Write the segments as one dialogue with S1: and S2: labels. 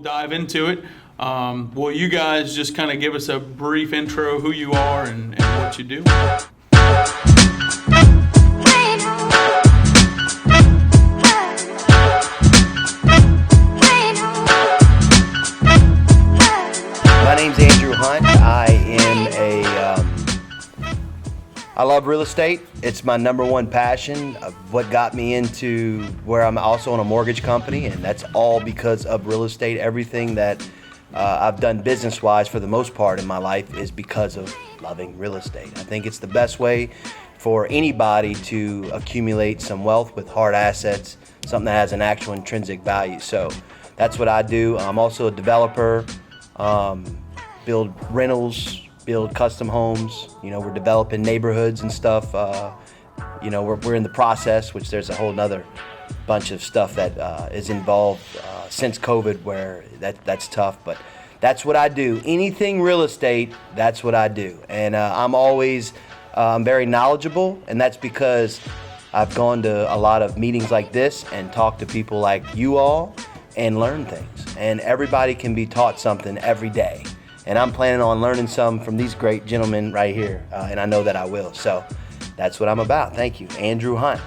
S1: dive into it. Will you guys just kind of give us a brief intro, who you are and what you do?
S2: My name's Andrew Hunt. I love real estate. It's my number one passion. What got me into where I'm also in a mortgage company, and that's all because of real estate. Everything that I've done business-wise for the most part in my life is because of loving real estate. I think it's the best way for anybody to accumulate some wealth with hard assets, something that has an actual intrinsic value. So that's what I do. I'm also a developer, build rentals, build custom homes. We're developing neighborhoods and stuff. We're in the process, which there's a whole nother bunch of stuff that is involved since COVID where that's tough, but that's what I do. Anything real estate, that's what I do. And I'm always very knowledgeable, and that's because I've gone to a lot of meetings like this and talked to people like you all and learn things. And everybody can be taught something every day. And I'm planning on learning some from these great gentlemen right here, and I know that I will. So that's what I'm about. Thank you. Andrew Hunt.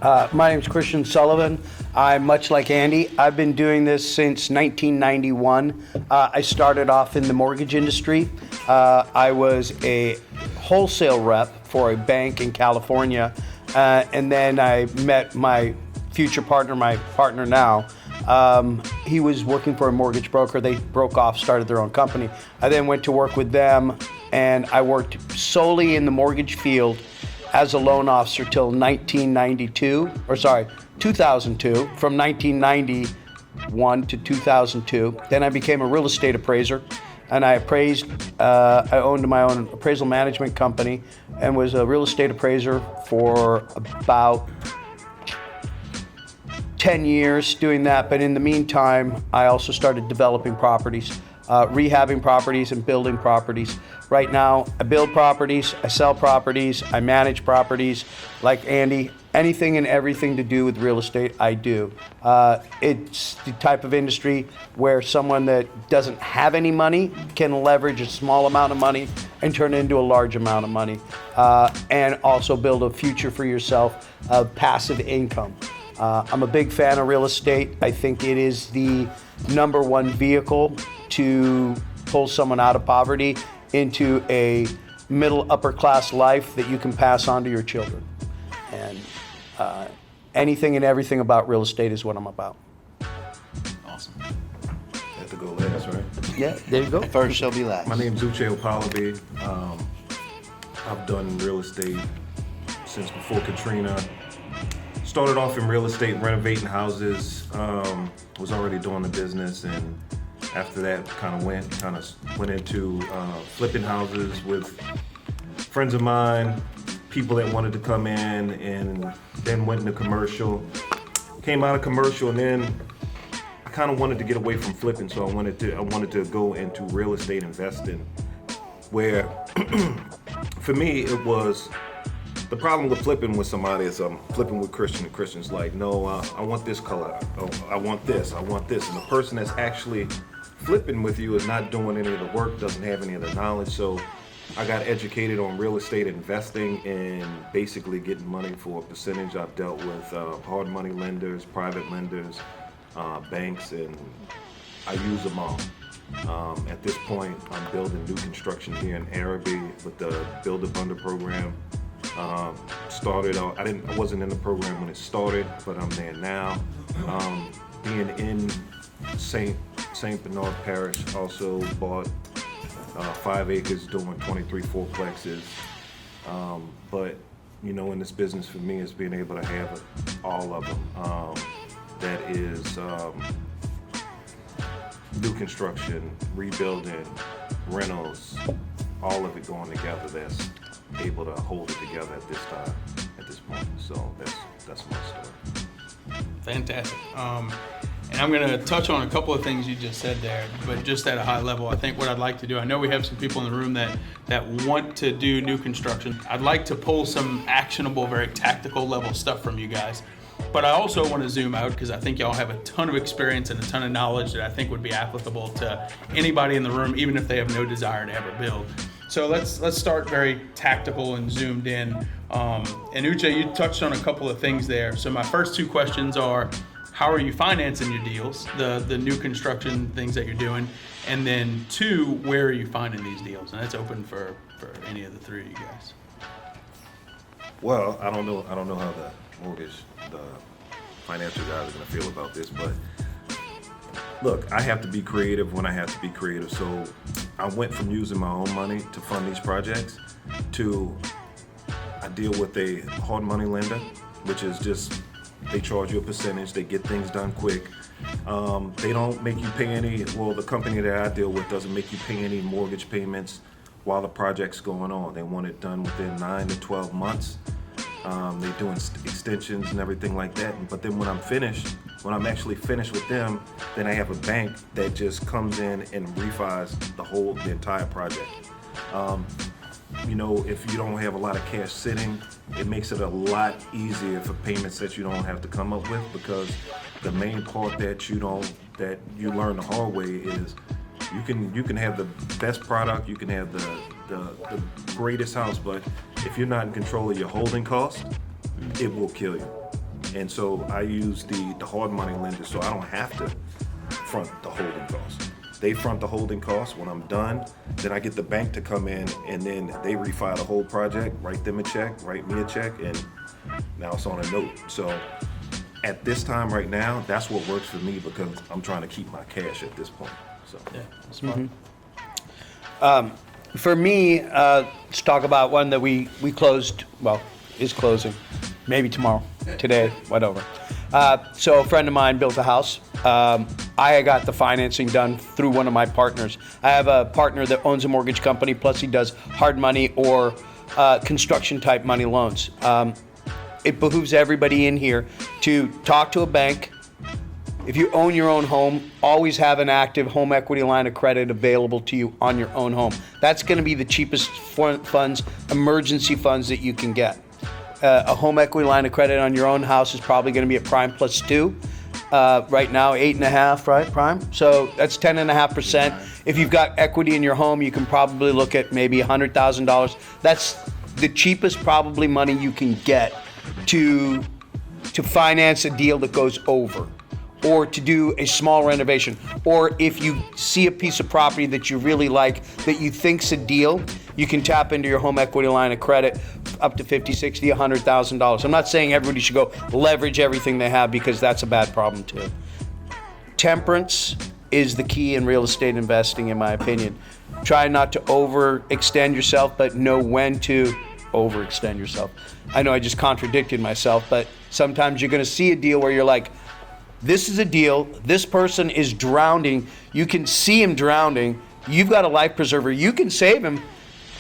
S3: My name's Christian Sullivan. I'm much like Andy. I've been doing this since 1991. I started off in the mortgage industry. I was a wholesale rep for a bank in California, and then I met my future partner, my partner now. He was working for a mortgage broker. They broke off, started their own company. I then went to work with them, and I worked solely in the mortgage field as a loan officer till 2002, from 1991 to 2002. Then I became a real estate appraiser, and I appraised, I owned my own appraisal management company and was a real estate appraiser for about 10 years doing that. But in the meantime, I also started developing properties, rehabbing properties and building properties. Right now, I build properties, I sell properties, I manage properties. Like Andy, anything and everything to do with real estate, I do. It's the type of industry where someone that doesn't have any money can leverage a small amount of money and turn it into a large amount of money, and also build a future for yourself of passive income. I'm a big fan of real estate. I think it is the number one vehicle to pull someone out of poverty into a middle upper class life that you can pass on to your children. And anything and everything about real estate is what I'm about.
S1: Awesome.
S4: Have to go last, right?
S2: Yeah, there you go. First shall be last.
S4: My name's Uche Okpalobi. I've done real estate since before Katrina. Started off in real estate, renovating houses. Was already doing the business, and after that, kind of went into flipping houses with friends of mine, people that wanted to come in, and then went into commercial. Came out of commercial, and then I kind of wanted to get away from flipping, so I wanted to go into real estate investing, where for me it was. The problem with flipping with somebody is I'm flipping with Christian, and Christian's like, no, I want this color, oh, I want this, and the person that's actually flipping with you is not doing any of the work, doesn't have any of the knowledge. So I got educated on real estate investing and basically getting money for a percentage. I've dealt with hard money lenders, private lenders, banks, and I use them all. At this point, I'm building new construction here in Arabi with the Builder Bundle program. Started out, I wasn't in the program when it started, but I'm there now. Being in St. Bernard Parish, also bought 5 acres doing 23 fourplexes. But in this business for me is being able to have all of them. That is new construction, rebuilding, rentals, all of it going together. That's able to hold it together at this point. So that's my story.
S1: Fantastic. And I'm going to touch on a couple of things you just said there, but just at a high level. I think what I'd like to do, I know we have some people in the room that want to do new construction. I'd like to pull some actionable, very tactical level stuff from you guys. But I also want to zoom out because I think y'all have a ton of experience and a ton of knowledge that I think would be applicable to anybody in the room, even if they have no desire to ever build. So let's start very tactical and zoomed in. And Uche, you touched on a couple of things there. So my first two questions are, how are you financing your deals, the new construction things that you're doing? And then two, where are you finding these deals? And that's open for any of the three of you guys.
S4: Well, I don't know how the financial guys are gonna feel about this, but look, I have to be creative when I have to be creative. So I went from using my own money to fund these projects to I deal with a hard money lender, which is just, they charge you a percentage, they get things done quick. They don't make you pay the company that I deal with doesn't make you pay any mortgage payments while the project's going on. They want it done within 9 to 12 months. They're doing extensions and everything like that. But then when I'm actually finished with them, then I have a bank that just comes in and refis the entire project. If you don't have a lot of cash sitting, it makes it a lot easier for payments that you don't have to come up with, because the main part that you learn the hard way is you can have the best product, you can have the greatest house, but if you're not in control of your holding costs, it will kill you. And so I use the hard money lender, so I don't have to front the holding costs. They front the holding costs. When I'm done, then I get the bank to come in, and then they refi the whole project, write them a check, write me a check, and now it's on a note. So at this time right now, that's what works for me, because I'm trying to keep my cash at this point. So
S1: Yeah, that's fine.
S3: For me, let's talk about one that we closed, is closing, maybe tomorrow, today, whatever. So a friend of mine built a house. I got the financing done through one of my partners. I have a partner that owns a mortgage company, plus he does hard money or construction type money loans. It behooves everybody in here to talk to a bank. If you own your own home, always have an active home equity line of credit available to you on your own home. That's going to be the cheapest funds, emergency funds that you can get. A home equity line of credit on your own house is probably going to be at prime plus 2. Right now, 8.5, right, prime? So that's 10.5%. If you've got equity in your home, you can probably look at maybe $100,000. That's the cheapest probably money you can get to finance a deal that goes over, or to do a small renovation, or if you see a piece of property that you really like, that you think's a deal, you can tap into your home equity line of credit up to $50,000, $60,000, $100,000. I'm not saying everybody should go leverage everything they have, because that's a bad problem too. Temperance is the key in real estate investing, in my opinion. Try not to overextend yourself, but know when to overextend yourself. I know I just contradicted myself, but sometimes you're gonna see a deal where you're like, this is a deal, this person is drowning, you can see him drowning, you've got a life preserver, you can save him.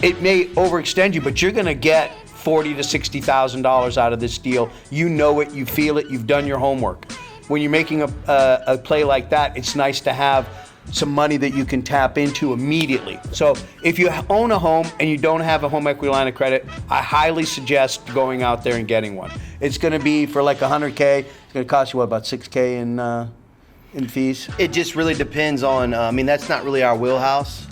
S3: It may overextend you, but you're gonna get $40,000 to $60,000 out of this deal. You know it, you feel it, you've done your homework. When you're making a play like that, it's nice to have some money that you can tap into immediately. So if you own a home and you don't have a home equity line of credit, I highly suggest going out there and getting one. It's gonna be for like $100K, it's gonna cost you what, about $6K in fees?
S2: It just really depends on, that's not really our wheelhouse.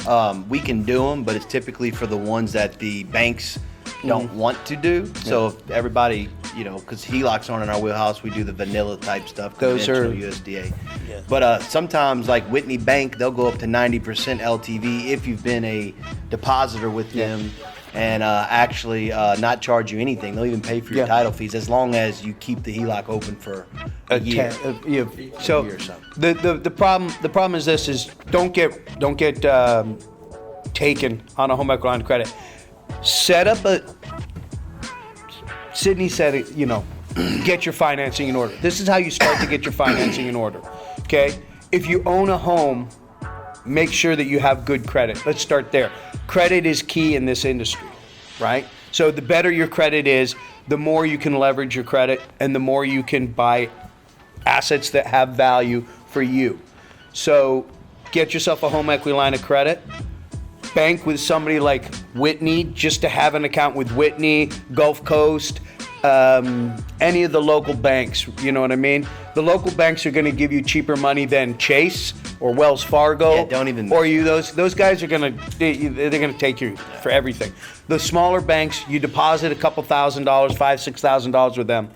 S2: We can do them, but it's typically for the ones that the banks don't want to do. So if everybody, because HELOCs aren't in our wheelhouse, we do the vanilla type stuff,
S3: Those are
S2: conventional USDA. Yeah. But sometimes, like Whitney Bank, they'll go up to 90% LTV if you've been a depositor with them, and actually not charge you anything. They'll even pay for your title fees as long as you keep the HELOC open for a year.
S3: So
S2: a year or so.
S3: the problem is this: is don't get taken on a home equity line of credit. Set up Sydney said it, get your financing in order. This is how you start to get your financing in order, okay? If you own a home, make sure that you have good credit. Let's start there. Credit is key in this industry, right? So the better your credit is, the more you can leverage your credit, and the more you can buy assets that have value for you. So get yourself a home equity line of credit. Bank with somebody like Whitney, just to have an account with Whitney, Gulf Coast, any of the local banks, you know what I mean? The local banks are gonna give you cheaper money than Chase or Wells Fargo.
S2: Yeah, don't even-
S3: Or those guys are gonna, they're gonna take you for everything. The smaller banks, you deposit a couple $1,000, $5,000, $6,000 with them.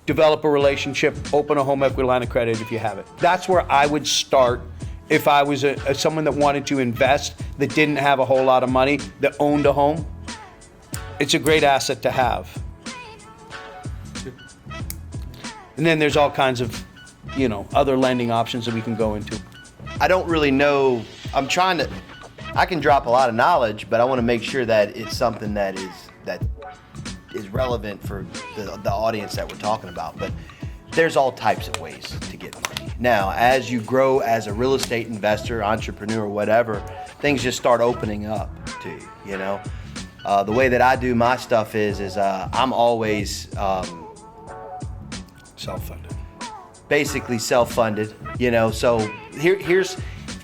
S3: Develop a relationship, open a home equity line of credit if you have it. That's where I would start if I was someone that wanted to invest, that didn't have a whole lot of money, that owned a home. It's a great asset to have. And then there's all kinds of, other lending options that we can go into.
S2: I don't really know. I can drop a lot of knowledge, but I want to make sure that it's something that is relevant for the audience that we're talking about. But there's all types of ways to get money. Now, as you grow as a real estate investor, entrepreneur, whatever, things just start opening up to you, The way that I do my stuff is I'm always
S3: Self-funded.
S2: basically self-funded, So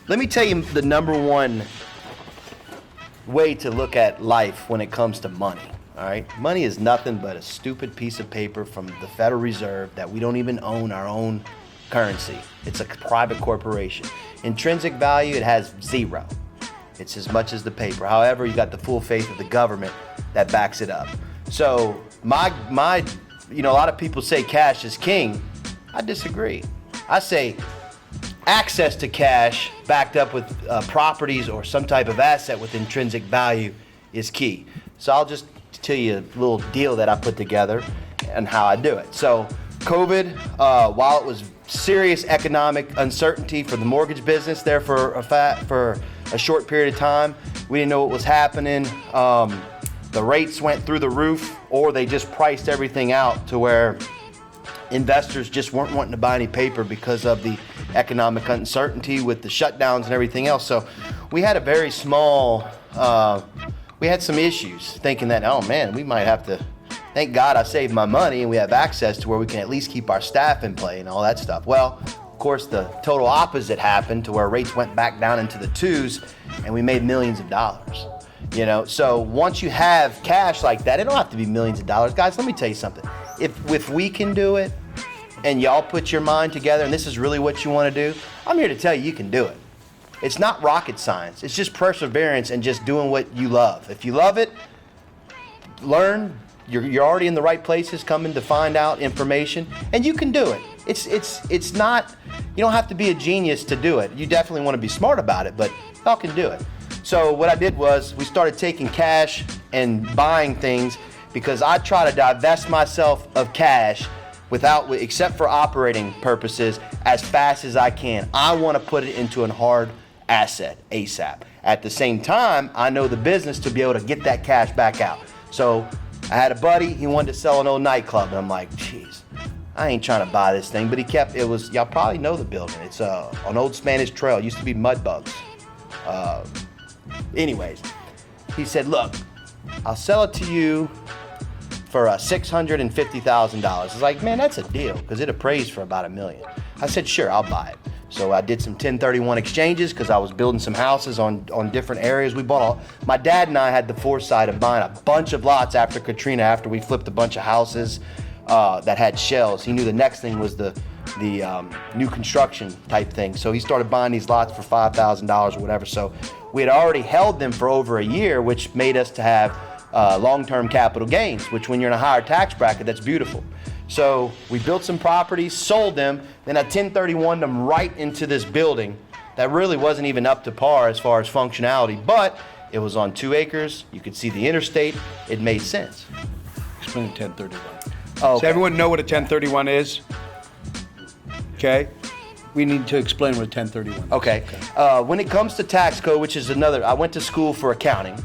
S2: let me tell you the number one way to look at life when it comes to money. All right, money is nothing but a stupid piece of paper from the Federal Reserve that we don't even own our own currency. It's a private corporation. Intrinsic value, it has 0. It's as much as the paper. However, you got the full faith of the government that backs it up. So my a lot of people say cash is king. I disagree. I say access to cash backed up with properties or some type of asset with intrinsic value is key. So I'll just tell you a little deal that I put together and how I do it. So COVID, while it was serious economic uncertainty for the mortgage business there for a short period of time, we didn't know what was happening. The rates went through the roof, or they just priced everything out to where investors just weren't wanting to buy any paper because of the economic uncertainty with the shutdowns and everything else. So we had a very small, we had some issues thinking that, oh man, we might have to, thank God I saved my money and we have access to where we can at least keep our staff in play and all that stuff. Well, of course, the total opposite happened to where rates went back down into the 2s and we made millions of dollars. So once you have cash like that, it don't have to be millions of dollars. Guys, let me tell you something. If we can do it and y'all put your mind together and this is really what you want to do, I'm here to tell you can do it. It's not rocket science. It's just perseverance and just doing what you love. If you love it, learn. You're already in the right places coming to find out information, and you can do it. It's not, you don't have to be a genius to do it. You definitely want to be smart about it, but y'all can do it. So what I did was we started taking cash and buying things because I try to divest myself of cash except for operating purposes as fast as I can. I want to put it into a hard asset ASAP. At the same time, I know the business to be able to get that cash back out. So I had a buddy, he wanted to sell an old nightclub, and I'm like, geez, I ain't trying to buy this thing, but y'all probably know the building. It's an old Spanish trail. It used to be mud bugs. Anyways, he said, look, I'll sell it to you for $650,000. I was like, man, that's a deal, because it appraised for about $1 million. I said, sure, I'll buy it. So I did some 1031 exchanges because I was building some houses on different areas. My dad and I had the foresight of buying a bunch of lots after Katrina, after we flipped a bunch of houses that had shells. He knew the next thing was the new construction type thing. So he started buying these lots for $5,000 or whatever. So we had already held them for over a year, which made us to have long-term capital gains, which when you're in a higher tax bracket, that's beautiful. So we built some properties, sold them, then I 1031'd them right into this building that really wasn't even up to par as far as functionality, but it was on 2 acres. You could see the interstate. It made sense.
S3: Explain 1031.
S2: Oh,
S3: Does everyone know what a 1031 is? Okay. We need to explain what a 1031 is.
S2: Okay. When it comes to tax code, which is I went to school for accounting.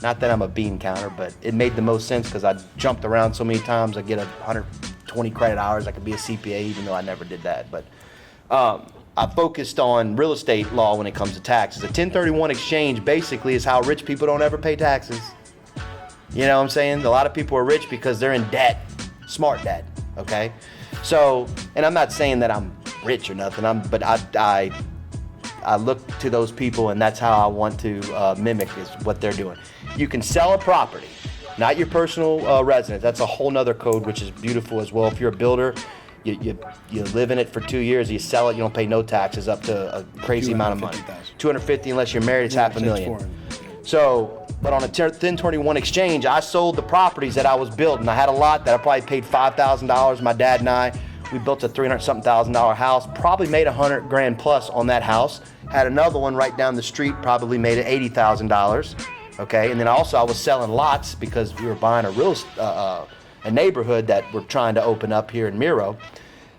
S2: Not that I'm a bean counter, but it made the most sense because I jumped around so many times. I get 120 credit hours. I could be a CPA, even though I never did that. But I focused on real estate law when it comes to taxes. A 1031 exchange basically is how rich people don't ever pay taxes. You know what I'm saying? A lot of people are rich because they're in debt, smart debt, okay? So, and I'm not saying that I'm rich or nothing, but I look to those people, and that's how I want to mimic is what they're doing. You can sell a property not your personal residence. That's a whole nother code, which is beautiful as well. If you're a builder, you live in it for 2 years, you sell it, you don't pay no taxes up to a crazy amount of money. 250 unless you're married, it's $500,000. So, but on a 1031 exchange, I sold the properties that I was building. I had a lot that I probably paid $5,000. My dad and I, we built a $300-something thousand house, probably made $100,000 plus on that house. Had another one right down the street, probably made it $80,000. Okay, and then also I was selling lots because we were buying a neighborhood that we're trying to open up here in Miro.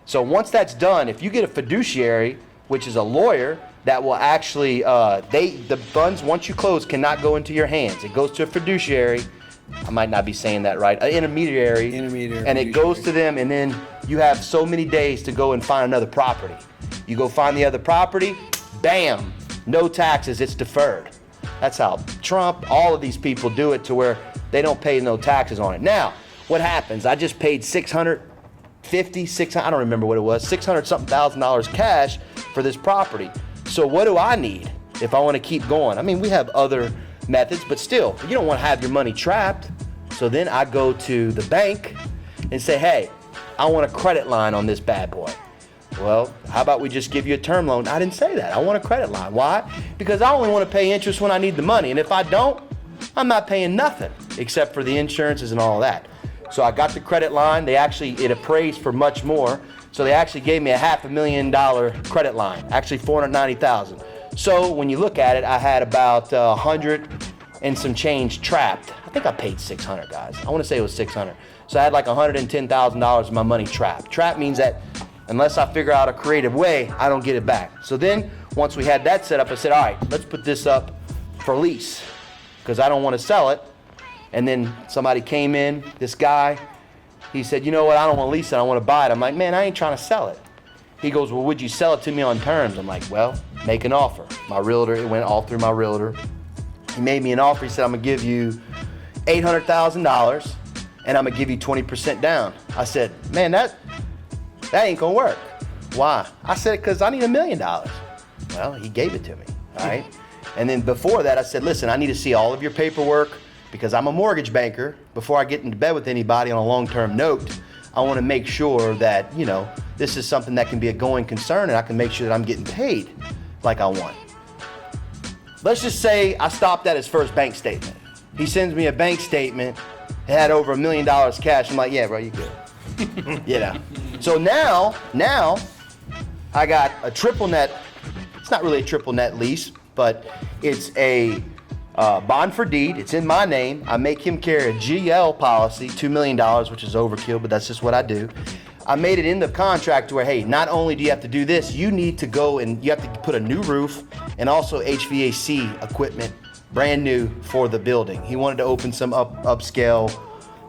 S2: So once that's done, if you get a fiduciary, which is a lawyer, that will actually, the funds, once you close, cannot go into your hands. It goes to a fiduciary. I might not be saying that right. An intermediary. And it goes to them, and then you have so many days to go and find another property. You go find the other property, bam, no taxes, it's deferred. That's how Trump, all of these people do it to where they don't pay no taxes on it. Now, what happens? I just paid $600 I don't remember what it was, $600-something thousand cash for this property. So what do I need if I want to keep going? I mean, we have other methods, but still, you don't want to have your money trapped. So then I go to the bank and say, hey, I want a credit line on this bad boy. Well, how about we just give you a term loan? I didn't say that. I want a credit line. Why? Because I only want to pay interest when I need the money. And if I don't, I'm not paying nothing except for the insurances and all that. So I got the credit line. It appraised for much more. So they actually gave me a $500,000 credit line, actually $490,000. So when you look at it, I had about 100 and some change trapped. I think I paid $600, guys. I want to say it was $600. So I had like $110,000 of my money trapped. Trapped means that unless I figure out a creative way, I don't get it back. So then once we had that set up, I said, all right, let's put this up for lease because I don't want to sell it. And then somebody came in, this guy, he said, you know what, I don't want to lease it, I want to buy it. I'm like, man, I ain't trying to sell it. He goes, well, would you sell it to me on terms? I'm like, well, make an offer. My realtor, it went all through my realtor. He made me an offer. He said, I'm going to give you $800,000 and I'm going to give you 20% down. I said, man, that ain't going to work. Why? I said, because I need $1 million. Well, he gave it to me, all right? And then before that, I said, listen, I need to see all of your paperwork because I'm a mortgage banker. Before I get into bed with anybody on a long-term note, I want to make sure that, this is something that can be a going concern and I can make sure that I'm getting paid like I want. Let's just say I stopped at his first bank statement. He sends me a bank statement. It had over $1 million cash. I'm like, yeah, bro, you good. So now I got a triple net. It's not really a triple net lease, but it's a bond for deed. It's in my name. I make him carry a GL policy, $2 million, which is overkill, but that's just what I do. I made it in the contract where, hey, not only do you have to do this, you need to go and you have to put a new roof and also HVAC equipment, brand new for the building. He wanted to open some upscale,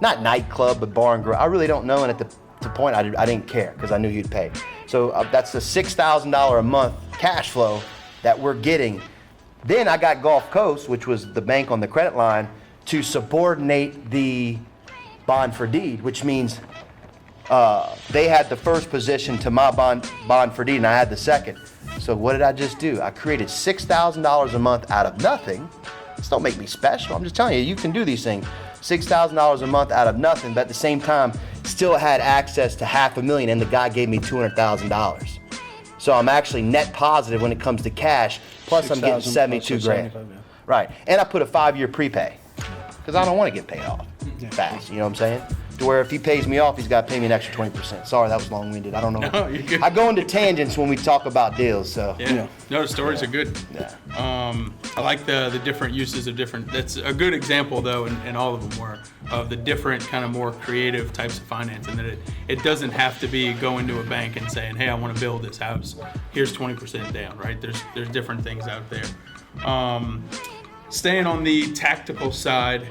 S2: not nightclub, but bar and grill. I really don't know, and at the point I didn't care because I knew he'd pay. So that's the $6,000 a month cash flow that we're getting. Then I got Gulf Coast, which was the bank on the credit line, to subordinate the bond for deed, which means they had the first position to my bond for deed, and I had the second. So what did I just do? I created $6,000 a month out of nothing. This don't make me special. I'm just telling you, you can do these things. $6,000 a month out of nothing, but at the same time, still had access to $500,000, and the guy gave me $200,000. So I'm actually net positive when it comes to cash. Plus I'm getting 72 grand. Right, and I put a 5-year prepay because I don't want to get paid off fast. You know what I'm saying? To where if he pays me off, he's got to pay me an extra 20%. Sorry, that was long-winded. I don't know.
S1: No, you're good.
S2: I go into tangents when we talk about deals. So
S1: No, the stories are good.
S2: Yeah.
S1: I like the different uses of different. That's a good example though, and all of them were of the different kind of more creative types of finance, and that it doesn't have to be going to a bank and saying, hey, I want to build this house. Here's 20% down. Right? There's different things out there. Staying on the tactical side.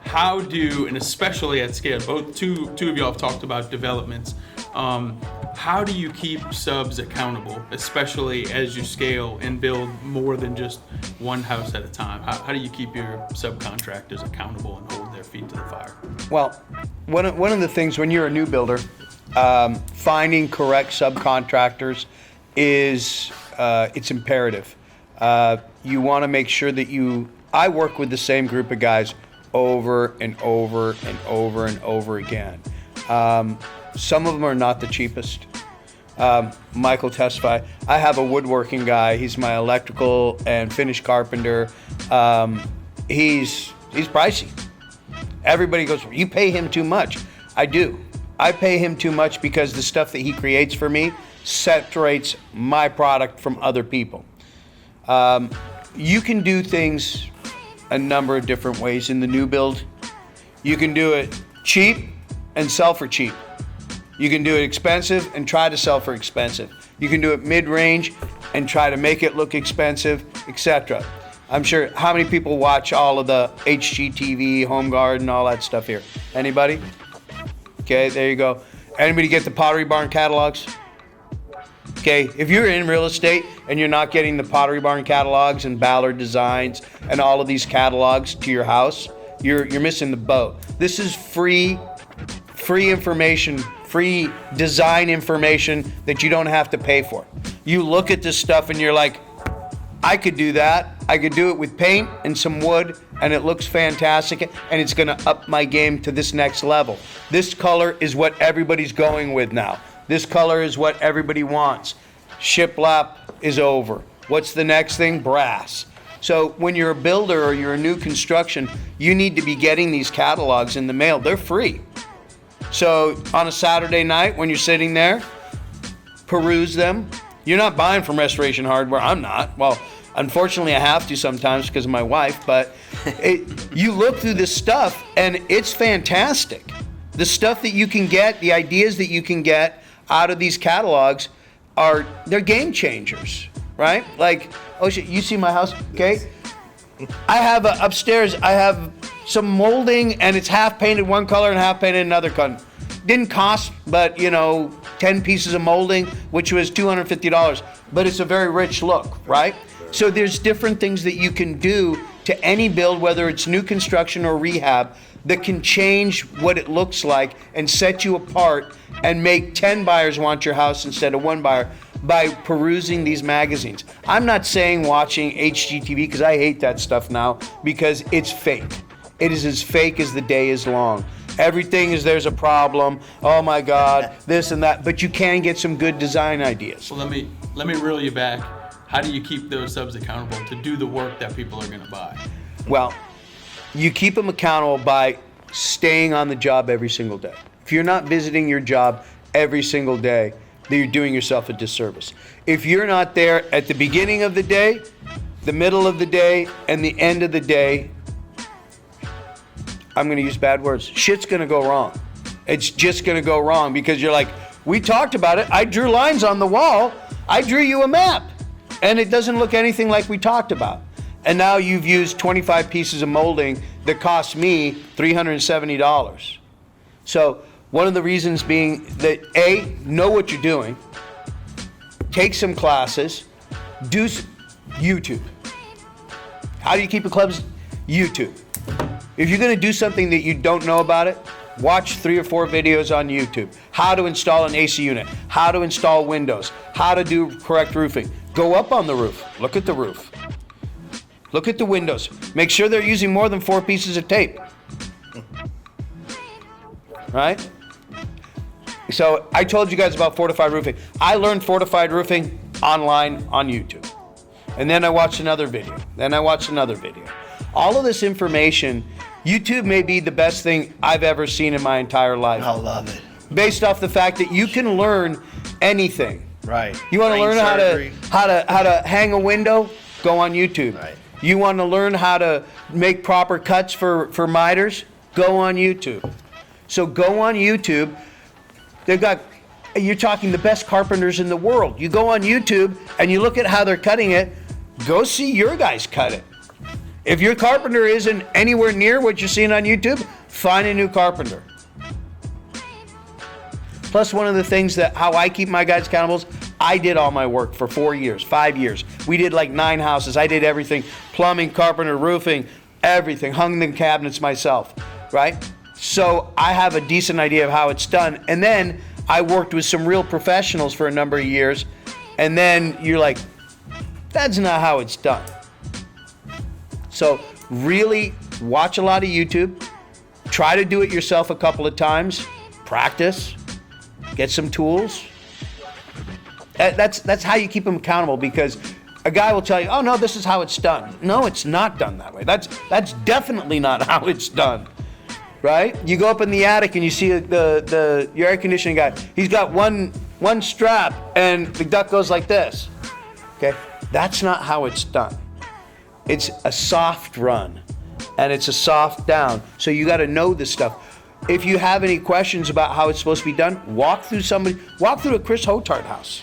S1: How do, and especially at scale, both two of y'all have talked about developments. How do you keep subs accountable, especially as you scale and build more than just one house at a time? How do you keep your subcontractors accountable and hold their feet to the fire?
S3: Well, one of the things when you're a new builder, finding correct subcontractors is it's imperative. You want to make sure that I work with the same group of guys over and over and over and over again. Some of them are not the cheapest. Michael testify. I have a woodworking guy. He's my electrical and finish carpenter. He's pricey. Everybody goes, you pay him too much. I do. I pay him too much because the stuff that he creates for me separates my product from other people. You can do things a number of different ways in the new build. You can do it cheap and sell for cheap. You can do it expensive and try to sell for expensive. You can do it mid-range and try to make it look expensive, etc. I'm sure, how many people watch all of the HGTV, Home Garden, all that stuff here? Anybody? Okay, there you go. Anybody get the Pottery Barn catalogs? Okay, if you're in real estate and you're not getting the Pottery Barn catalogs and Ballard Designs and all of these catalogs to your house, you're missing the boat. This is free information, free design information that you don't have to pay for. You look at this stuff and you're like, I could do that. I could do it with paint and some wood and it looks fantastic and it's gonna up my game to this next level. This color is what everybody's going with now. This color is what everybody wants. Shiplap is over. What's the next thing? Brass. So when you're a builder or you're a new construction, you need to be getting these catalogs in the mail. They're free. So on a Saturday night when you're sitting there, peruse them. You're not buying from Restoration Hardware. I'm not. Well, unfortunately I have to sometimes because of my wife, but you look through this stuff and it's fantastic. The stuff that you can get, the ideas that you can get out of these catalogs they're game changers, right? Like, oh shit, you see my house, okay? I have upstairs, I have some molding and it's half painted one color and half painted another color. Didn't cost, but 10 pieces of molding, which was $250, but it's a very rich look, right? So there's different things that you can do to any build, whether it's new construction or rehab, that can change what it looks like and set you apart and make 10 buyers want your house instead of one buyer by perusing these magazines. I'm not saying watching HGTV because I hate that stuff now because it's fake. It is as fake as the day is long. Everything is there's a problem. Oh my God, this and that. But you can get some good design ideas.
S1: So let me reel you back. How do you keep those subs accountable to do the work that people are going to buy?
S3: Well, you keep them accountable by staying on the job every single day. If you're not visiting your job every single day, then you're doing yourself a disservice. If you're not there at the beginning of the day, the middle of the day, and the end of the day, I'm gonna use bad words, shit's gonna go wrong. It's just gonna go wrong because you're like, we talked about it, I drew lines on the wall, I drew you a map, and it doesn't look anything like we talked about. And now you've used 25 pieces of molding that cost me $370. So one of the reasons being that A, know what you're doing, take some classes, do YouTube. How do you keep a club's YouTube? If you're gonna do something that you don't know about it, watch 3 or 4 videos on YouTube. How to install an AC unit, how to install windows, how to do correct roofing. Go up on the roof, look at the roof. Look at the windows. Make sure they're using more than 4 pieces of tape. Right? So I told you guys about fortified roofing. I learned fortified roofing online on YouTube. And then I watched another video. Then I watched another video. All of this information, YouTube may be the best thing I've ever seen in my entire life.
S2: I love it.
S3: Based off the fact that you can learn anything.
S2: Right.
S3: You want to learn how to hang a window? Go on YouTube.
S2: Right.
S3: You want to learn how to make proper cuts for miters? Go on YouTube. So go on YouTube. You're talking the best carpenters in the world. You go on YouTube and you look at how they're cutting it, go see your guys cut it. If your carpenter isn't anywhere near what you're seeing on YouTube, find a new carpenter. Plus, one of the things how I keep my guys accountable is I did all my work for 4 years, 5 years. We did like 9 houses. I did everything, plumbing, carpenter, roofing, everything, hung the cabinets myself, right? So I have a decent idea of how it's done. And then I worked with some real professionals for a number of years. And then you're like, that's not how it's done. So really watch a lot of YouTube, try to do it yourself a couple of times, practice, get some tools. That's how you keep them accountable, because a guy will tell you, oh no, this is how it's done. No, it's not done that way. That's definitely not how it's done, right? You go up in the attic and you see your air conditioning guy. He's got one strap and the duct goes like this. Okay, that's not how it's done. It's a soft run and it's a soft down. So you got to know this stuff. If you have any questions about how it's supposed to be done, walk through a Chris Hotard house.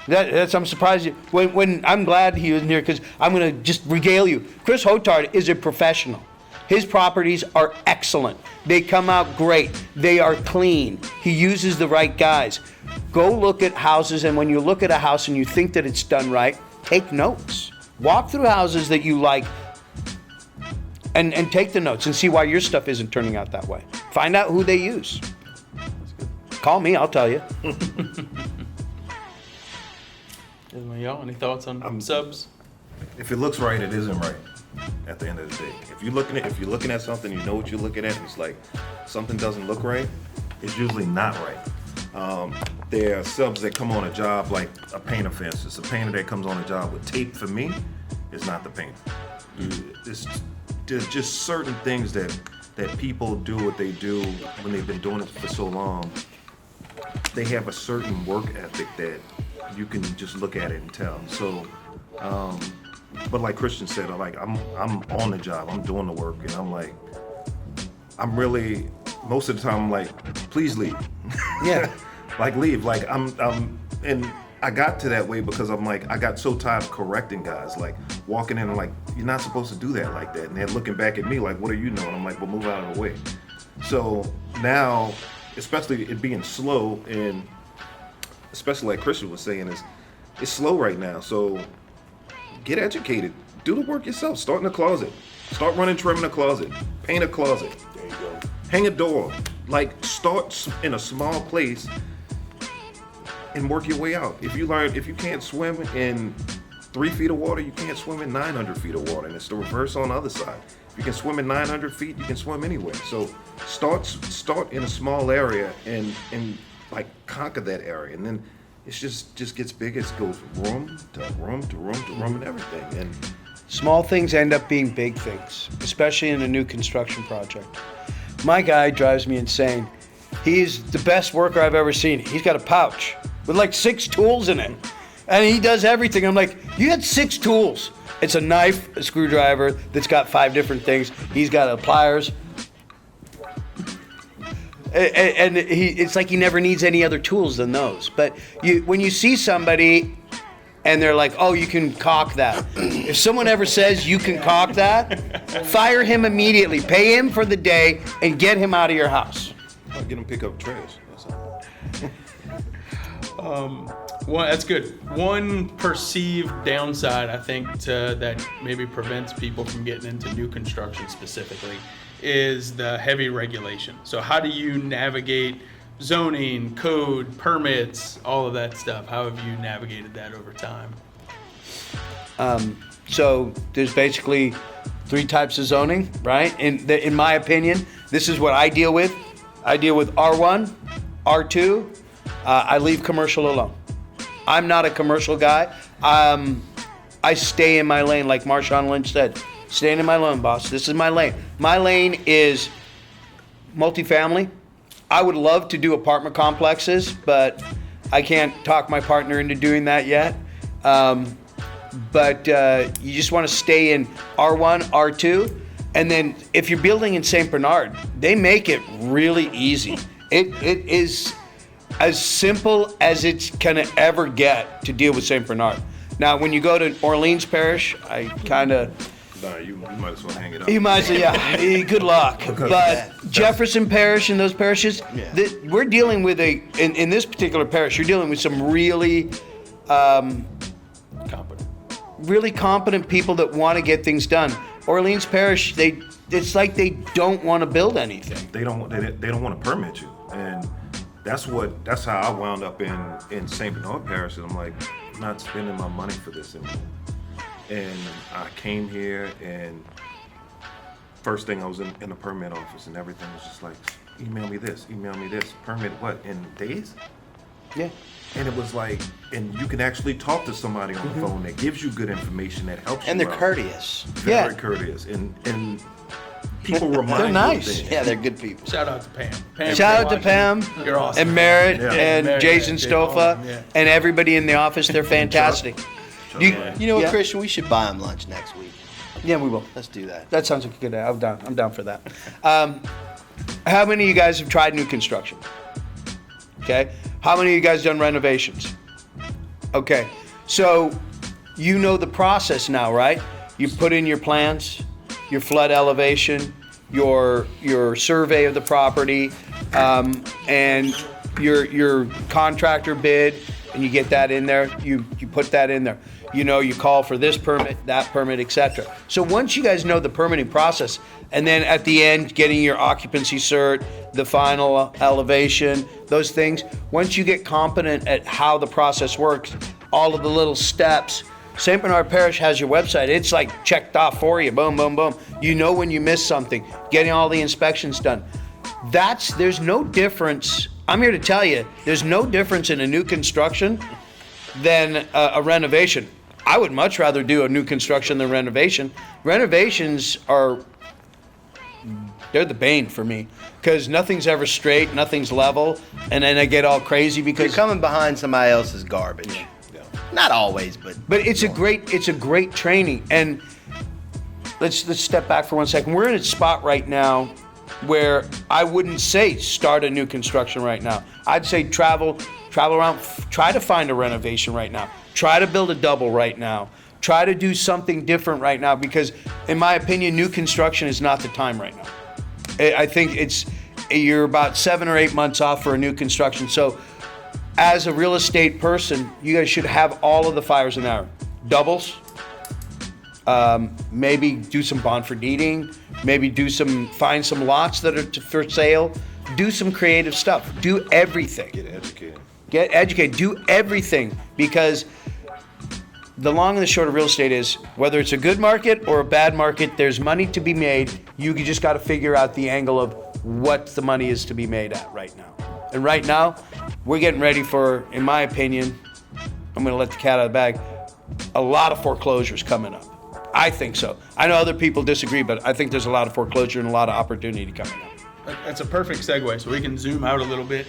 S3: I'm surprised. When I'm glad he wasn't here, because I'm going to just regale you. Chris Hotard is a professional. His properties are excellent. They come out great. They are clean. He uses the right guys. Go look at houses, and when you look at a house and you think that it's done right, take notes. Walk through houses that you like and take the notes and see why your stuff isn't turning out that way. Find out who they use. Call me, I'll tell you.
S1: Y'all, any thoughts on subs?
S4: If it looks right, it isn't right at the end of the day. If you're looking at something, you know what you're looking at, and it's like something doesn't look right, it's usually not right. There are subs that come on a job like a painter, for instance. A painter that comes on a job with tape, for me, is not the painter. There's just certain things that people do what they do when they've been doing it for so long. They have a certain work ethic that you can just look at it and tell. So, but like Christian said, I'm on the job, I'm doing the work, and I'm really, most of the time I'm like, please leave.
S3: Yeah.
S4: Like leave. Like and I got to that way because I'm like, I got so tired of correcting guys, like walking in and like, you're not supposed to do that like that. And they're looking back at me like, what are you doing? I'm like, well, move out of the way. So now, especially it being slow, and especially like Christian was saying, it's slow right now. So get educated. Do the work yourself. Start in the closet. Start running trim in the closet. Paint a closet. There you go. Hang a door. Like, start in a small place and work your way out. If you can't swim in 3 feet of water, you can't swim in 900 feet of water. And it's the reverse on the other side. If you can swim in 900 feet, you can swim anywhere. So start in a small area and like conquer that area, and then it just gets bigger. It goes room to room to room to room and everything. And
S3: small things end up being big things, especially in a new construction project. My guy drives me insane. He's the best worker I've ever seen. He's got a pouch with like 6 tools in it, and he does everything. I'm like, you had 6 tools. It's a knife, a screwdriver that's got 5 different things. He's got pliers. And it's like he never needs any other tools than those. But when you see somebody and they're like, oh, you can caulk that. If someone ever says you can caulk that, fire him immediately. Pay him for the day and get him out of your house.
S4: I'll get him pick up trash.
S1: Well, that's good. One perceived downside, I think, that maybe prevents people from getting into new construction specifically is the heavy regulation. So how do you navigate zoning, code, permits, all of that stuff? How have you navigated that over time?
S3: So there's basically 3 types of zoning, right? In my opinion, this is what I deal with. I deal with R1, R2. I leave commercial alone. I'm not a commercial guy. I stay in my lane, like Marshawn Lynch said. Staying in my lane, boss. This is my lane. My lane is multifamily. I would love to do apartment complexes, but I can't talk my partner into doing that yet. But you just want to stay in R1, R2. And then if you're building in St. Bernard, they make it really easy. It is as simple as it's gonna ever get to deal with St. Bernard. Now, when you go to Orleans Parish, I kind of...
S4: Nah, you might as well hang it up.
S3: You might as well, yeah. Good luck. But Jefferson Parish and those parishes, we're dealing with in this particular parish, you're dealing with some really competent people that want to get things done. Orleans Parish, it's like they don't want to build anything.
S4: They don't want to permit you, and that's how I wound up in St. Bernard Parish. And I'm like, I'm not spending my money for this anymore. And I came here and First thing I was in the permit office and everything was just like, email me this, permit what, in days?
S3: Yeah.
S4: And it was like, and you can actually talk to somebody on the phone that gives you good information that helps you.
S2: And they're
S4: out.
S2: courteous.
S4: Very
S3: Yeah.
S4: courteous. And people remind
S3: They're nice.
S4: you of things.
S2: Yeah, they're good people.
S1: Shout out to Pam. Pam,
S3: Shout out to
S1: watching.
S3: Pam
S1: You're awesome.
S3: and Merritt
S4: Yeah.
S3: and
S1: Merritt,
S3: Jason
S1: yeah,
S3: Stofa
S1: yeah.
S3: and everybody in the office. They're fantastic. You-
S2: You know what,
S3: Yeah.
S2: Christian? We should buy them lunch next week.
S3: Yeah, we will.
S2: Let's do that.
S3: That sounds like a good idea. I'm down for that. How many of you guys have tried new construction? Okay. How many of you guys done renovations? Okay. So you know the process now, right? You put in your plans, your flood elevation, your survey of the property, and your contractor bid, and you get that in there. You put that in there. You know, you call for this permit, that permit, etc. So once you guys know the permitting process, and then at the end, getting your occupancy cert, the final elevation, those things, once you get competent at how the process works, all of the little steps, St. Bernard Parish has your website. It's like checked off for you, boom, boom, boom. You know when you miss something, getting all the inspections done. There's no difference. I'm here to tell you, there's no difference in a new construction than a renovation. I would much rather do a new construction than renovation. Renovations they're the bane for me because nothing's ever straight, nothing's level, and then I get all crazy
S2: You're
S3: because.
S2: coming behind somebody else's garbage. Not always, but
S3: It's a great training. And let's step back for 1 second. We're in a spot right now where I wouldn't say start a new construction right now. I'd say travel around, try to find a renovation right now. Try to build a double right now. Try to do something different right now because, in my opinion, new construction is not the time right now. I think you're about 7 or 8 months off for a new construction. So, as a real estate person, you guys should have all of the fires in there. Doubles, maybe do some bond for deeding, maybe find some lots that are for sale, do some creative stuff, do everything. Get educated, do everything, because the long and the short of real estate is, whether it's a good market or a bad market, there's money to be made. You just got to figure out the angle of what the money is to be made at right now. And right now, we're getting ready for, in my opinion, I'm going to let the cat out of the bag, a lot of foreclosures coming up. I think so. I know other people disagree, but I think there's a lot of foreclosure and a lot of opportunity coming up.
S1: That's a perfect segue, so we can zoom out a little bit.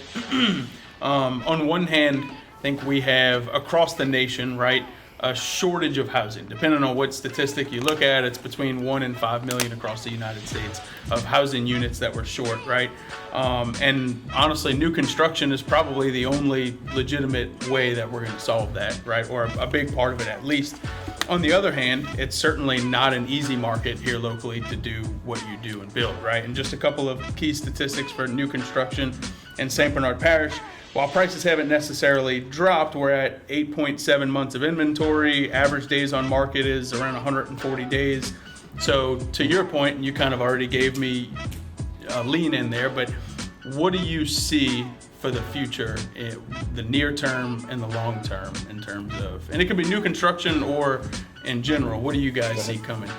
S1: On one hand, I think we have across the nation, right, a shortage of housing. Depending on what statistic you look at, it's between 1 and 5 million across the United States of housing units that we're short, right? And honestly, new construction is probably the only legitimate way that we're going to solve that, right? Or a big part of it at least. On the other hand, it's certainly not an easy market here locally to do what you do and build, right? And just a couple of key statistics for new construction in St. Bernard Parish. While prices haven't necessarily dropped, we're at 8.7 months of inventory. Average days on market is around 140 days. So to your point, and you kind of already gave me a lean in there, but what do you see for the future, the near term and the long term in terms of, and it could be new construction or in general, what do you guys see coming?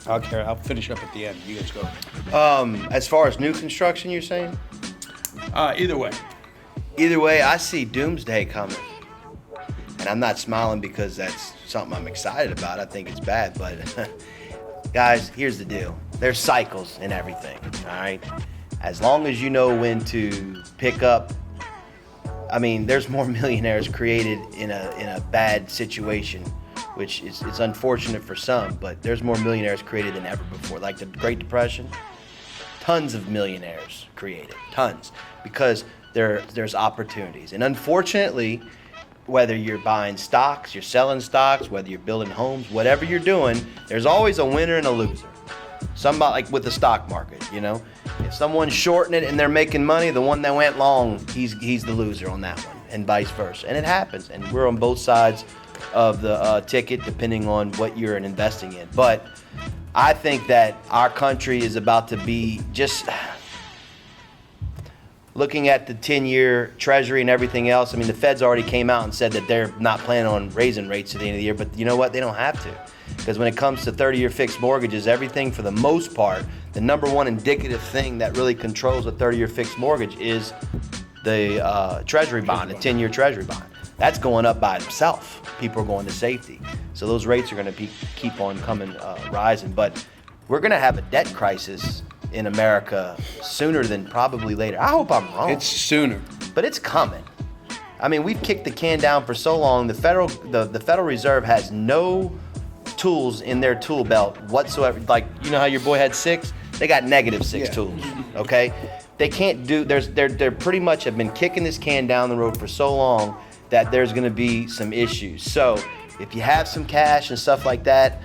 S3: Okay, I'll finish up at the end. You guys go.
S2: as far as new construction, you're saying?
S1: Either way.
S2: Either way, I see doomsday coming. And I'm not smiling because that's something I'm excited about. I think it's bad, but guys, here's the deal. There's cycles in everything, all right? As long as you know when to pick up, I mean, there's more millionaires created in a bad situation, which is unfortunate for some, but there's more millionaires created than ever before. Like the Great Depression, tons of millionaires created, tons, because there's opportunities. And unfortunately, whether you're buying stocks, you're selling stocks, whether you're building homes, whatever you're doing, there's always a winner and a loser. Somebody, like with the stock market, you know, if someone's shorting it and they're making money, the one that went long, he's the loser on that one, and vice versa. And it happens, and we're on both sides of the ticket depending on what you're investing in. But I think that our country is about to be just looking at the 10-year treasury and everything else. I mean, the Fed's already came out and said that they're not planning on raising rates at the end of the year, but you know what? They don't have to. Because when it comes to 30-year fixed mortgages, everything for the most part, the number one indicative thing that really controls a 30-year fixed mortgage is the treasury bond, a 10-year treasury bond. That's going up by itself. People are going to safety. So those rates are going to keep on rising. But we're going to have a debt crisis in America sooner than probably later. I hope I'm wrong.
S3: It's sooner.
S2: But it's coming. I mean, we've kicked the can down for so long. The Federal Reserve has no tools in their tool belt whatsoever. Like, you know how your boy had 6? They got -6 tools. Okay? They can't do. They're pretty much have been kicking this can down the road for so long that there's going to be some issues. So if you have some cash and stuff like that,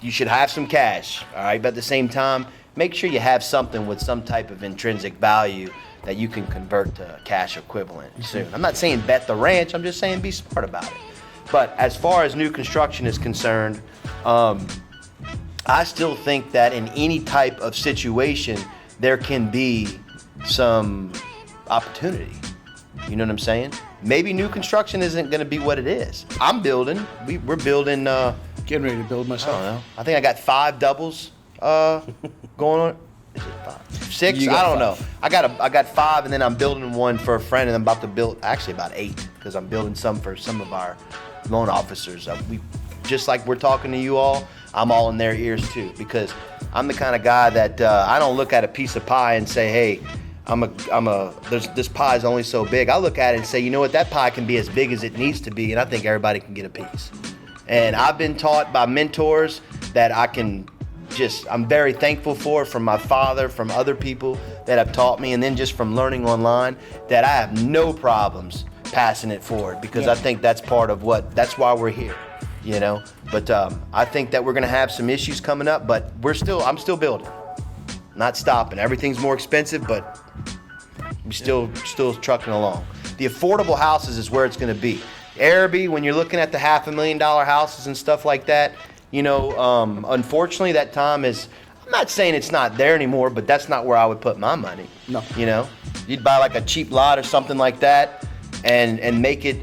S2: you should have some cash, all right? But at the same time, make sure you have something with some type of intrinsic value that you can convert to cash equivalent soon. I'm not saying bet the ranch, I'm just saying be smart about it. But as far as new construction is concerned, I still think that in any type of situation, there can be some opportunity. You know what I'm saying? Maybe new construction isn't going to be what it is. I'm building. We're building.
S3: Getting ready to build
S2: I
S3: myself.
S2: don't know. I think I got 5 doubles going on. Is it 5? 6?
S3: You
S2: I
S3: got
S2: don't know.
S3: 5.
S2: I got 5, and then I'm building one for a friend, and I'm about to build actually about 8 because I'm building some for some of our loan officers. We just like we're talking to you all. I'm all in their ears too because I'm the kind of guy that I don't look at a piece of pie and say, hey. This pie is only so big. I look at it and say, you know what, that pie can be as big as it needs to be, and I think everybody can get a piece. And I've been taught by mentors that I'm very thankful for, from my father, from other people that have taught me, and then just from learning online, that I have no problems passing it forward because I think that's that's why we're here, you know. But I think that we're gonna have some issues coming up, but I'm still building. Not stopping. Everything's more expensive, but we're still trucking along. The affordable houses is where it's going to be. Araby, when you're looking at the $500,000 houses and stuff like that, you know, unfortunately that time is, I'm not saying it's not there anymore, but that's not where I would put my money.
S3: No.
S2: You know, you'd buy like a cheap lot or something like that and make it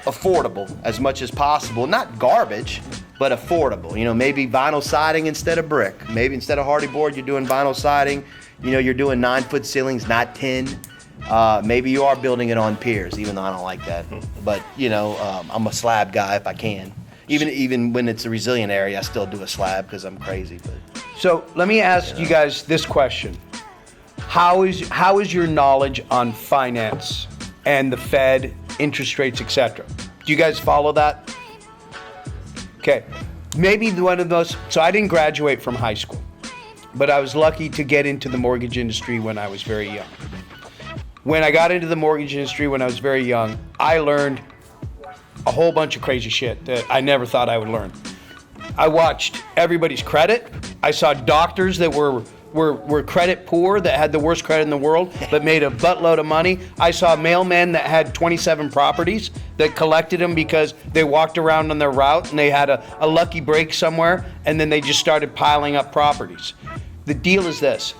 S2: affordable as much as possible. Not garbage, but affordable. You know, maybe vinyl siding instead of brick. Maybe instead of hardy board, you're doing vinyl siding. You know, you're doing 9-foot ceilings, not 10. Maybe you are building it on piers, even though I don't like that. But, you know, I'm a slab guy if I can. Even when it's a resilient area, I still do a slab because I'm crazy. But
S3: So let me ask you guys this question. How is your knowledge on finance and the Fed, interest rates, etc.? Do you guys follow that? Okay. Maybe one of those. So I didn't graduate from high school, but I was lucky to get into the mortgage industry when I was very young. When I got into the mortgage industry when I was very young, I learned a whole bunch of crazy shit that I never thought I would learn. I watched everybody's credit. I saw doctors that were credit poor, that had the worst credit in the world, but made a buttload of money. I saw mailmen that had 27 properties that collected them because they walked around on their route and they had a lucky break somewhere, and then they just started piling up properties. The deal is this: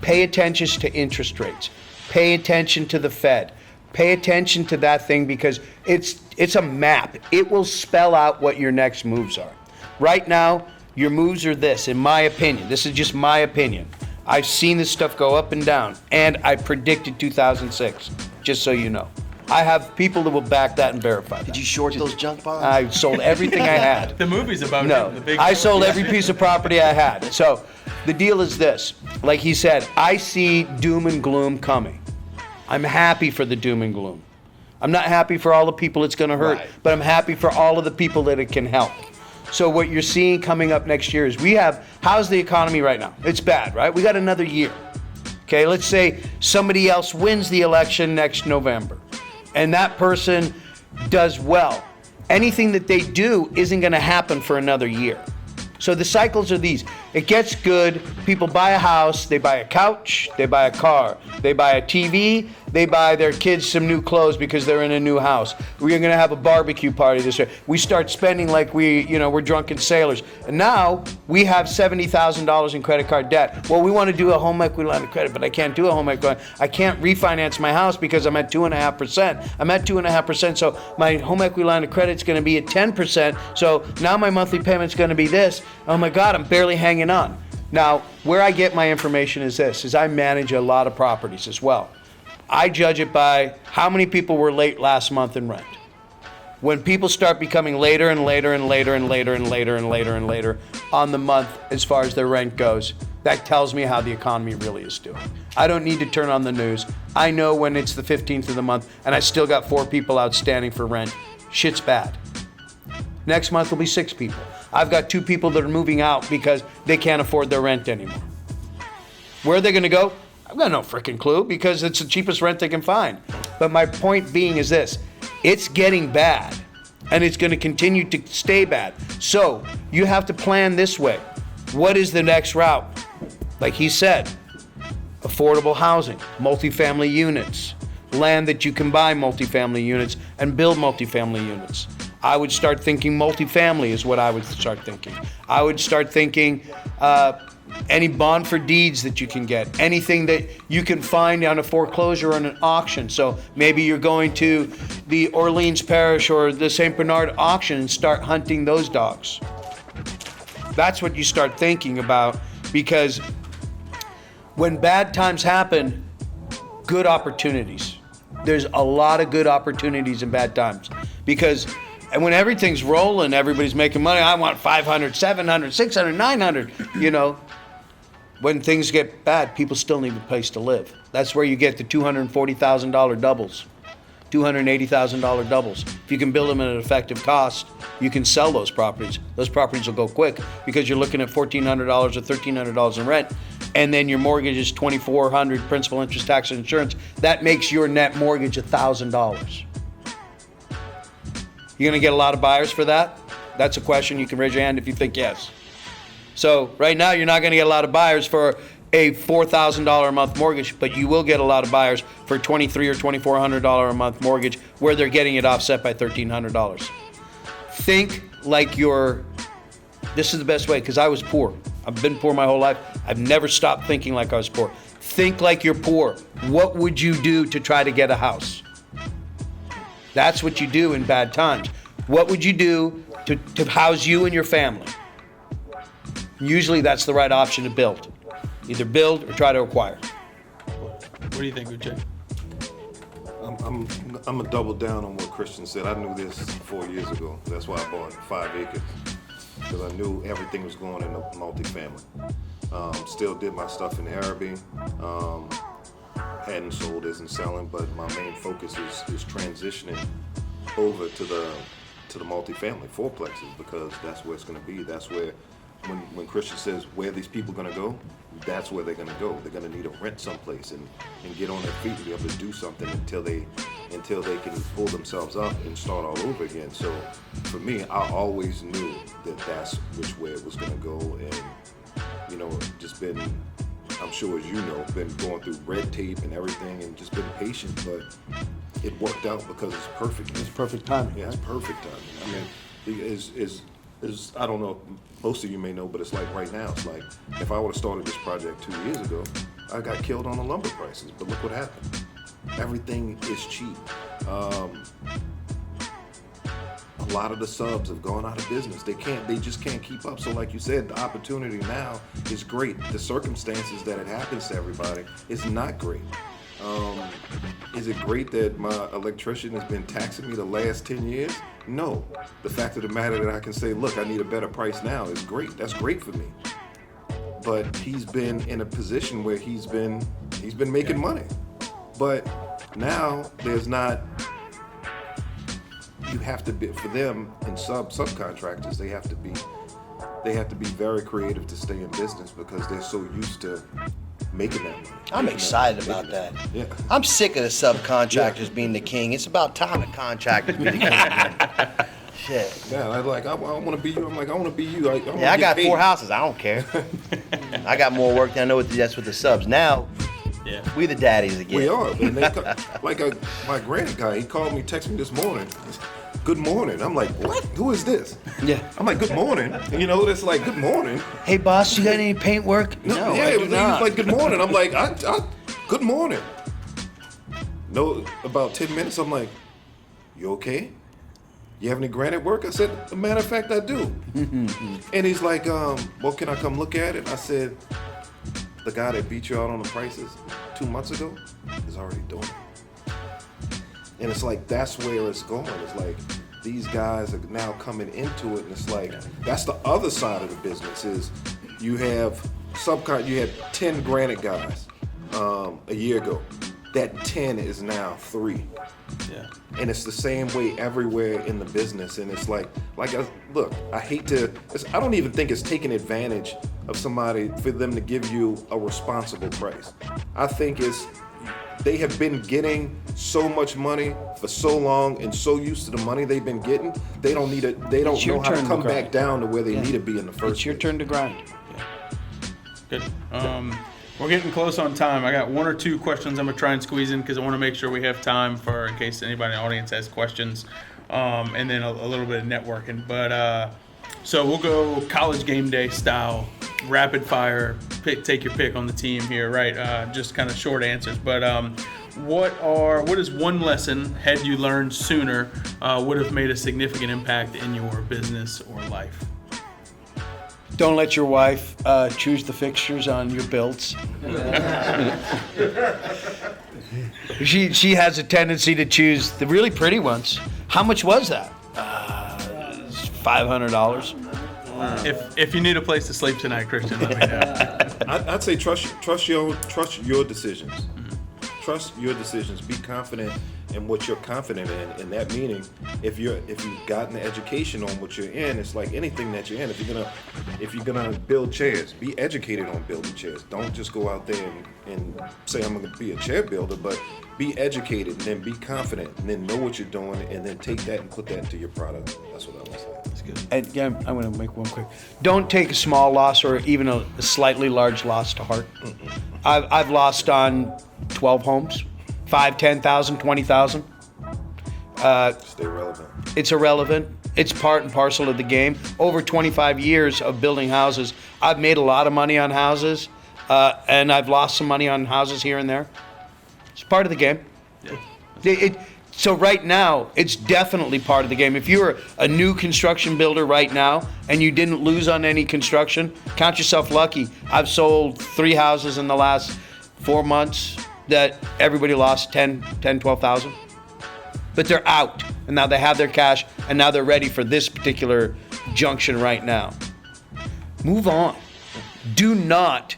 S3: pay attention to interest rates. Pay attention to the Fed. Pay attention to that thing because it's a map. It will spell out what your next moves are. Right now, your moves are this, in my opinion. This is just my opinion. I've seen this stuff go up and down, and I predicted 2006, just so you know. I have people that will back that and verify that.
S2: did you short those junk bonds?
S3: I sold everything I had.
S1: The movie's about
S3: No,
S1: the big.
S3: I sold every piece of property I had. So the deal is this. Like he said, I see doom and gloom coming. I'm happy for the doom and gloom. I'm not happy for all the people it's going to hurt, but I'm happy for all of the people that it can help. So what you're seeing coming up next year is how's the economy right now? It's bad, right? We got another year. Okay, let's say somebody else wins the election next November and that person does well. Anything that they do isn't going to happen for another year. So the cycles are these. It gets good. People buy a house, they buy a couch, they buy a car, they buy a TV, they buy their kids some new clothes because they're in a new house. We're gonna have a barbecue party this year. We start spending like we're drunken sailors. And now we have $70,000 in credit card debt. Well, we wanna do a home equity line of credit, but I can't do a home equity line. I can't refinance my house because I'm at 2.5%. I'm at 2.5%, so my home equity line of credit's gonna be at 10%. So now my monthly payment's gonna be this. Oh my God, I'm barely hanging on. Now, where I get my information is this, is I manage a lot of properties as well. I judge it by how many people were late last month in rent. When people start becoming later and later and later and later and later and later and later on the month as far as their rent goes, that tells me how the economy really is doing. I don't need to turn on the news. I know when it's the 15th of the month and I still got 4 people outstanding for rent. Shit's bad. Next month will be 6 people. I've got 2 people that are moving out because they can't afford their rent anymore. Where are they gonna go? I've got no freaking clue because it's the cheapest rent they can find. But my point being is this, it's getting bad and it's gonna continue to stay bad. So you have to plan this way. What is the next route? Like he said, affordable housing, multifamily units, land that you can buy multifamily units and build multifamily units. I would start thinking multifamily is what I would start thinking. I would start thinking any bond for deeds that you can get, anything that you can find on a foreclosure or on an auction. So maybe you're going to the Orleans Parish or the St. Bernard auction and start hunting those dogs. That's what you start thinking about, because when bad times happen, good opportunities. There's a lot of good opportunities in bad times, because and when everything's rolling, everybody's making money. I want 500, 700, 600, 900, When things get bad, people still need a place to live. That's where you get the $240,000 doubles, $280,000 doubles. If you can build them at an effective cost, you can sell those properties. Those properties will go quick because you're looking at $1,400 or $1,300 in rent, and then your mortgage is $2,400, principal, interest, tax, and insurance. That makes your net mortgage $1,000. You're gonna get a lot of buyers for that? That's a question. You can raise your hand if you think yes. So right now, you're not gonna get a lot of buyers for a $4,000 a month mortgage, but you will get a lot of buyers for $2,300 or $2,400 a month mortgage where they're getting it offset by $1,300. Think like this is the best way, because I was poor. I've been poor my whole life. I've never stopped thinking like I was poor. Think like you're poor. What would you do to try to get a house? That's what you do in bad times. What would you do to house you and your family? Usually that's the right option to build. Either build or try to acquire.
S1: What do you think, Uche?
S4: I'm gonna double down on what Christian said. I knew this 4 years ago. That's why I bought 5 acres, because I knew everything was going in a multifamily. Still did my stuff in the Arabic. Hadn't sold, isn't selling, but my main focus is transitioning over to the multifamily fourplexes, because that's where it's going to be. That's where, when Christian says where these people are going to go, that's where they're going to go. They're going to need to rent someplace and get on their feet and be able to do something until they can pull themselves up and start all over again. So for me, I always knew that that's which way it was going to go, and just been, I'm sure as you know, been going through red tape and everything and just been patient, but it worked out because it's perfect.
S3: It's perfect timing.
S4: Yeah, it's perfect timing. I mean, I don't know, most of you may know, but it's like right now, it's like if I would have started this project 2 years ago, I got killed on the lumber prices, but look what happened. Everything is cheap. A lot of the subs have gone out of business. They just can't keep up. So like you said, the opportunity now is great. The circumstances that it happens to everybody is not great. Is it great that my electrician has been taxing me the last 10 years? No. The fact of the matter that I can say, look, I need a better price now is great. That's great for me. But he's been in a position where he's been making money. But now there's not. You have to be, for them and subcontractors, they have to be very creative to stay in business, because they're so used to making that money.
S2: I'm excited about that.
S4: Yeah.
S2: I'm sick of the subcontractors being the king. It's about time the contractors be the king again. Shit.
S4: Yeah, I want to be you. I'm like, I want to be you.
S2: Yeah, I got 4 houses. I don't care. I got more work than I know that's with the subs. Now,
S1: Yeah.
S2: we the daddies again.
S4: We are. And my granny guy, he called me, texted me this morning. Good morning. I'm like, what? Who is this?
S3: Yeah.
S4: I'm like, good morning. You know, it's like, good morning.
S2: Hey, boss, you got any paint work?
S4: No,
S2: I
S4: it
S2: do
S4: was
S2: not.
S4: like, good morning. I'm like, good morning. No, about 10 minutes, I'm like, you okay? You have any granite work? I said, as a matter of fact, I do. And he's like, well, can I come look at it? I said, the guy that beat you out on the prices 2 months ago is already doing it. And it's like, that's where it's going. It's like, these guys are now coming into it, and it's like, that's the other side of the business is you have you had 10 granite guys a year ago. That 10 is now 3.
S1: Yeah.
S4: And it's the same way everywhere in the business. And it's like look, I don't even think it's taking advantage of somebody for them to give you a responsible price. I think they have been getting so much money for so long and so used to the money they've been getting, they don't
S3: your
S4: know how to
S3: turn to
S4: come
S3: grind.
S4: back down to where they need to be in the first
S3: It's your
S4: place.
S3: turn to grind.
S1: Good. We're getting close on time. I got 1 or 2 questions I'm gonna try and squeeze in because I want to make sure we have time for in case anybody in the audience has questions, and then a little bit of networking. But so we'll go college game day style, rapid fire. Take your pick on the team here, right? Just kind of short answers. But what is one lesson had you learned sooner would have made a significant impact in your business or life?
S3: Don't let your wife choose the fixtures on your builds. She has a tendency to choose the really pretty ones. How much was that? $500.
S1: If you need a place to sleep tonight, Christian, let me know.
S4: I'd say trust your decisions. Trust your decisions. Be confident in what you're confident in. And that meaning, if you've gotten the education on what you're in, it's like anything that you're in. If you're gonna build chairs, be educated on building chairs. Don't just go out there and say I'm gonna be a chair builder, but be educated and then be confident and then know what you're doing and then take that and put that into your product. That's what I would say. That's good.
S3: And again, I'm going to make one quick. Don't take a small loss or even a slightly large loss to heart. I've lost on 12 homes, 5, 10,000, 20,000.
S4: Stay relevant.
S3: It's irrelevant. It's part and parcel of the game. Over 25 years of building houses, I've made a lot of money on houses, and I've lost some money on houses here and there. It's part of the game. So right now, it's definitely part of the game. If you're a new construction builder right now and you didn't lose on any construction, count yourself lucky. I've sold 3 houses in the last 4 months that everybody lost 12,000. But they're out, and now they have their cash, and now they're ready for this particular junction right now. Move on. Do not,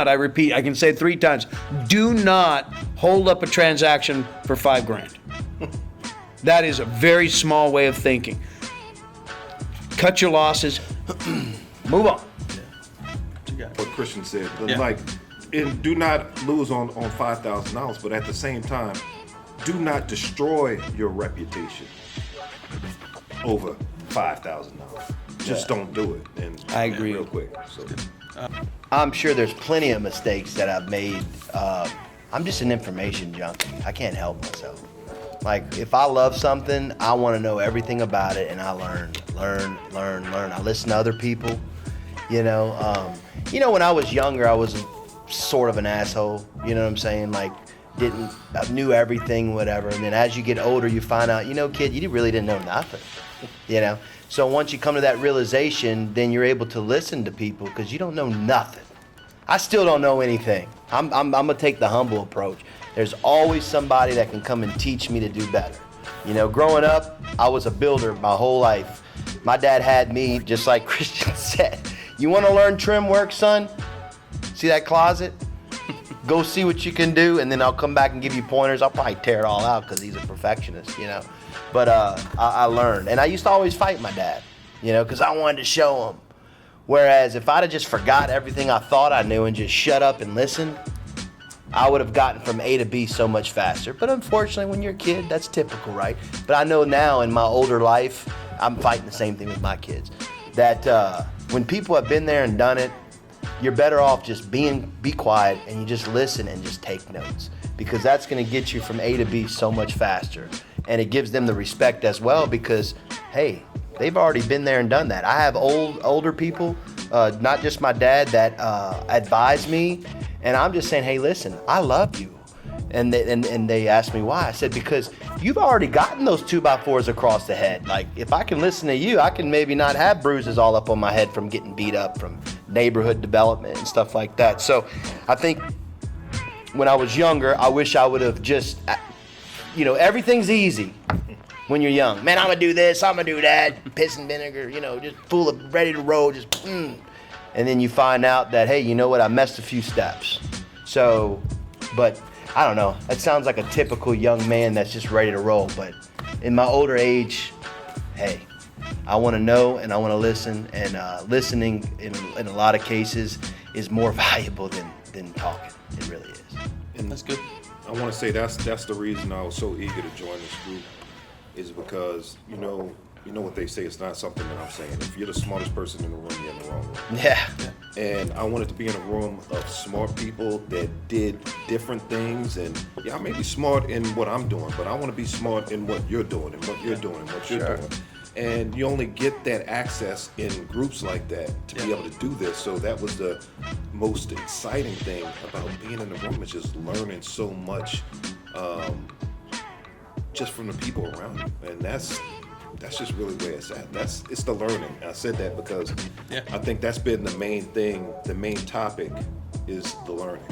S3: I repeat, I can say it 3 times, do not hold up a transaction for $5,000. That is a very small way of thinking. Cut your losses, move on.
S4: What Christian said,
S1: Yeah.
S4: like, and do not lose on $5,000, but at the same time, do not destroy your reputation over $5,000. Just don't do it. And
S3: I agree.
S4: real quick. So.
S2: I'm sure there's plenty of mistakes that I've made. I'm just an information junkie. I can't help myself. Like, if I love something, I want to know everything about it, and I learn. I listen to other people, when I was younger, I was sort of an asshole, you know what I'm saying? Like, I knew everything, whatever. And then as you get older, you find out, kid, you really didn't know nothing, So once you come to that realization, then you're able to listen to people because you don't know nothing. I still don't know anything. I'm gonna take the humble approach. There's always somebody that can come and teach me to do better. Growing up, I was a builder my whole life. My dad had me, just like Christian said, you wanna learn trim work, son? See that closet? Go see what you can do, and then I'll come back and give you pointers. I'll probably tear it all out because he's a perfectionist, But I learned. And I used to always fight my dad, because I wanted to show him. Whereas if I'd have just forgot everything I thought I knew and just shut up and listened, I would have gotten from A to B so much faster. But unfortunately, when you're a kid, that's typical, right? But I know now in my older life, I'm fighting the same thing with my kids. That when people have been there and done it, you're better off just be quiet and you just listen and just take notes, because that's going to get you from A to B so much faster. And it gives them the respect as well, because, hey, they've already been there and done that. I have older people, not just my dad, that advise me, and I'm just saying, hey, listen, I love you. And they asked me why. I said, because you've already gotten those 2x4s across the head. Like, if I can listen to you, I can maybe not have bruises all up on my head from getting beat up from neighborhood development and stuff like that. So I think when I was younger, I wish I would have just, everything's easy when you're young. Man, I'm gonna do this, I'm gonna do that, piss and vinegar, just full of ready to roll, And then you find out that, hey, you know what, I messed a few steps. So, but I don't know, that sounds like a typical young man that's just ready to roll. But in my older age, hey, I wanna know and I wanna listen, and listening in a lot of cases is more valuable than talking. It really is.
S4: And
S1: That's good.
S4: I want to say that's the reason I was so eager to join this group, is because you know what they say. It's not something that I'm saying. If you're the smartest person in the room, you're in the wrong room.
S2: Yeah.
S4: And I wanted to be in a room of smart people that did different things. And yeah, I may be smart in what I'm doing, but I want to be smart in what you're doing and what you're doing and what you're doing. And you only get that access in groups like that to be able to do this. So that was the most exciting thing about being in the room, is just learning so much, just from the people around you. And that's just really where it's at. It's the learning. I said that because I think that's been the main thing. The main topic is the learning.